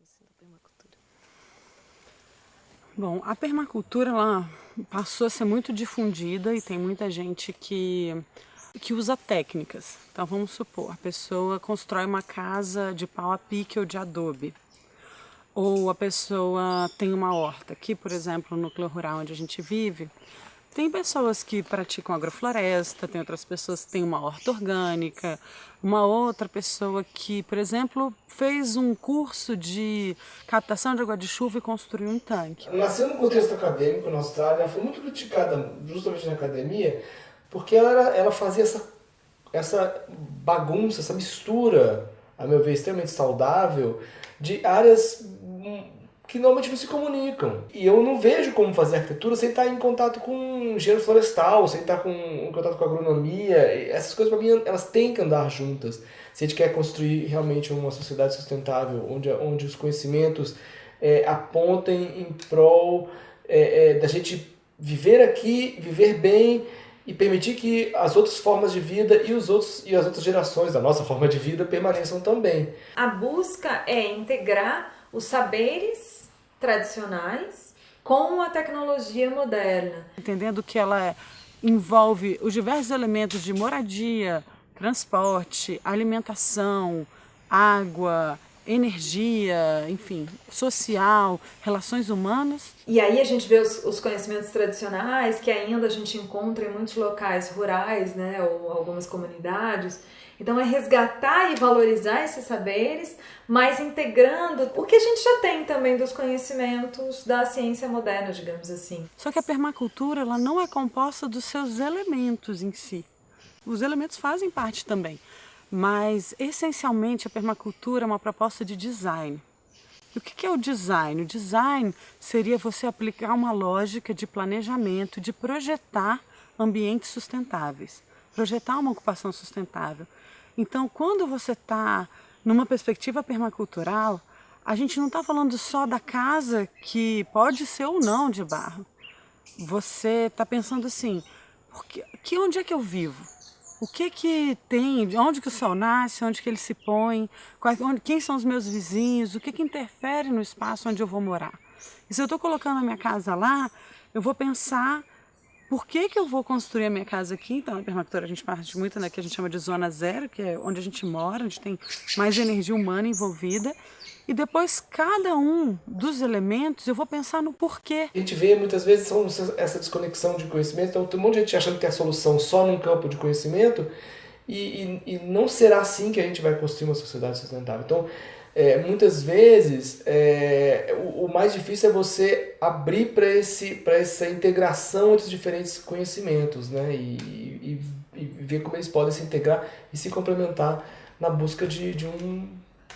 assim, da permacultura? Bom, a permacultura ela passou a ser muito difundida e tem muita gente que usa técnicas. Então vamos supor, a pessoa constrói uma casa de pau a pique ou de adobe. Ou a pessoa tem uma horta. Aqui, por exemplo, no núcleo rural onde a gente vive, tem pessoas que praticam agrofloresta, tem outras pessoas que têm uma horta orgânica, uma outra pessoa que, por exemplo, fez um curso de captação de água de chuva e construiu um tanque. Nasceu no contexto acadêmico na Austrália, ela foi muito criticada justamente na academia, porque ela fazia essa bagunça, essa mistura, a meu ver, extremamente saudável, de áreas que normalmente não se comunicam. E eu não vejo como fazer arquitetura sem estar em contato com engenheiro florestal, sem estar em contato com agronomia. Essas coisas, para mim, elas têm que andar juntas. Se a gente quer construir realmente uma sociedade sustentável, onde os conhecimentos apontem em prol da gente viver aqui, viver bem, e permitir que as outras formas de vida e as outras gerações da nossa forma de vida permaneçam também. A busca é integrar os saberes tradicionais com a tecnologia moderna. Entendendo que ela envolve os diversos elementos de moradia, transporte, alimentação, água, energia, enfim, social, relações humanas. E aí a gente vê os conhecimentos tradicionais que ainda a gente encontra em muitos locais rurais, né, ou algumas comunidades. Então é resgatar e valorizar esses saberes, mas integrando o que a gente já tem também dos conhecimentos da ciência moderna, digamos assim. Só que a permacultura ela não é composta dos seus elementos em si. Os elementos fazem parte também, mas essencialmente a permacultura é uma proposta de design. E o que é o design? O design seria você aplicar uma lógica de planejamento, de projetar ambientes sustentáveis, projetar uma ocupação sustentável. Então, quando você está numa perspectiva permacultural, a gente não está falando só da casa que pode ser ou não de barro. Você está pensando assim, onde é que eu vivo? O que tem, onde que o sol nasce, onde que ele se põe, quem são os meus vizinhos, o que interfere no espaço onde eu vou morar. E se eu estou colocando a minha casa lá, eu vou pensar por que eu vou construir a minha casa aqui. Então, na permacultura a gente parte muito da que a gente chama de zona zero, que é onde a gente mora, onde tem mais energia humana envolvida. E depois, cada um dos elementos, eu vou pensar no porquê. A gente vê muitas vezes essa desconexão de conhecimento, então tem um monte de gente achando que é a solução só num campo de conhecimento, e não será assim que a gente vai construir uma sociedade sustentável. Então, muitas vezes, o mais difícil é você abrir para essa integração entre os diferentes conhecimentos, né? E ver como eles podem se integrar e se complementar na busca de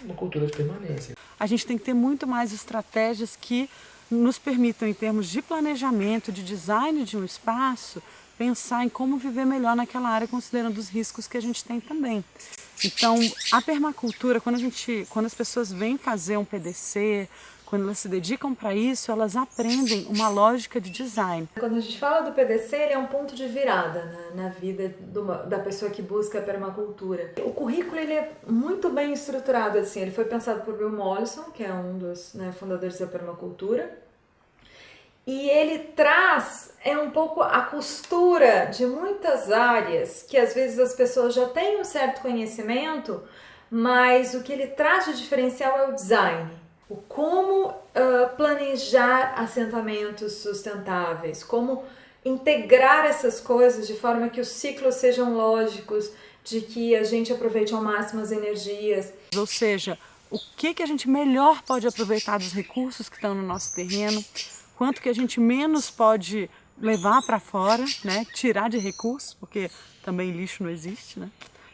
uma cultura de permanência. A gente tem que ter muito mais estratégias que nos permitam, em termos de planejamento, de design de um espaço, pensar em como viver melhor naquela área, considerando os riscos que a gente tem também. Então, a permacultura, quando as pessoas vêm fazer um PDC, quando elas se dedicam para isso, elas aprendem uma lógica de design. Quando a gente fala do PDC, ele é um ponto de virada, né, na vida da pessoa que busca a permacultura. O currículo ele é muito bem estruturado, assim. Ele foi pensado por Bill Mollison, que é um dos, né, fundadores da permacultura. E ele traz um pouco a costura de muitas áreas que às vezes as pessoas já têm um certo conhecimento, mas o que ele traz de diferencial é o design. O como planejar assentamentos sustentáveis, como integrar essas coisas de forma que os ciclos sejam lógicos, de que a gente aproveite ao máximo as energias. Ou seja, o que a gente melhor pode aproveitar dos recursos que estão no nosso terreno, quanto que a gente menos pode levar para fora, né? Tirar de recursos, porque também lixo não existe, né?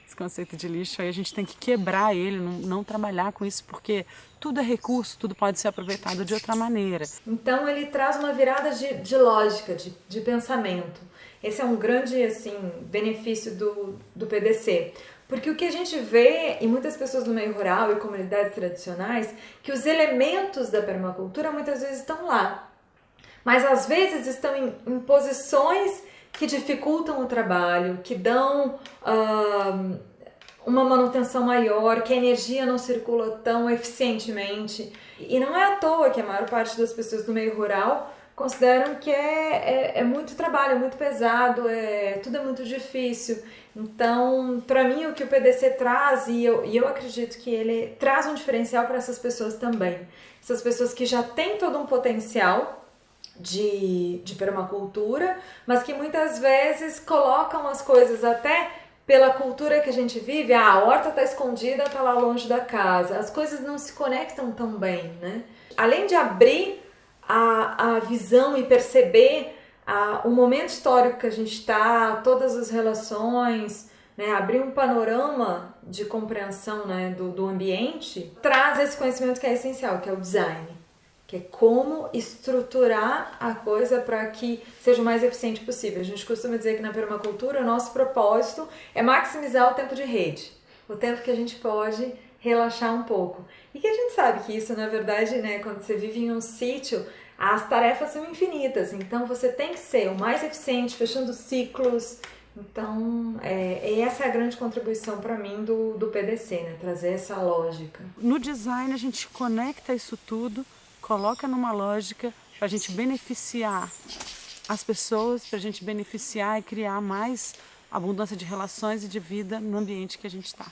Esse conceito de lixo, aí a gente tem que quebrar ele, não trabalhar com isso, porque tudo é recurso, tudo pode ser aproveitado de outra maneira. Então ele traz uma virada de lógica, de pensamento. Esse é um grande assim, benefício do PDC. Porque o que a gente vê em muitas pessoas do meio rural e comunidades tradicionais, que os elementos da permacultura muitas vezes estão lá, mas às vezes estão em posições que dificultam o trabalho, que dão uma manutenção maior, que a energia não circula tão eficientemente. E não é à toa que a maior parte das pessoas do meio rural consideram que é muito trabalho, é muito pesado, tudo é muito difícil. Então, para mim, o que o PDC traz, e eu acredito que ele traz um diferencial para essas pessoas também. Essas pessoas que já têm todo um potencial de permacultura, mas que muitas vezes colocam as coisas até pela cultura que a gente vive, a horta está escondida, está lá longe da casa, as coisas não se conectam tão bem, né? Além de abrir a visão e perceber o momento histórico que a gente está, todas as relações, né? Abrir um panorama de compreensão, né, do ambiente, traz esse conhecimento que é essencial, que é o design. Que é como estruturar a coisa para que seja o mais eficiente possível. A gente costuma dizer que na permacultura o nosso propósito é maximizar o tempo de rede, o tempo que a gente pode relaxar um pouco. E que a gente sabe que isso, na verdade, né, quando você vive em um sítio, as tarefas são infinitas, então você tem que ser o mais eficiente, fechando ciclos. Então, essa é a grande contribuição para mim do PDC, né, trazer essa lógica. No design a gente conecta isso tudo, coloca numa lógica para a gente beneficiar as pessoas, para a gente beneficiar e criar mais abundância de relações e de vida no ambiente que a gente está.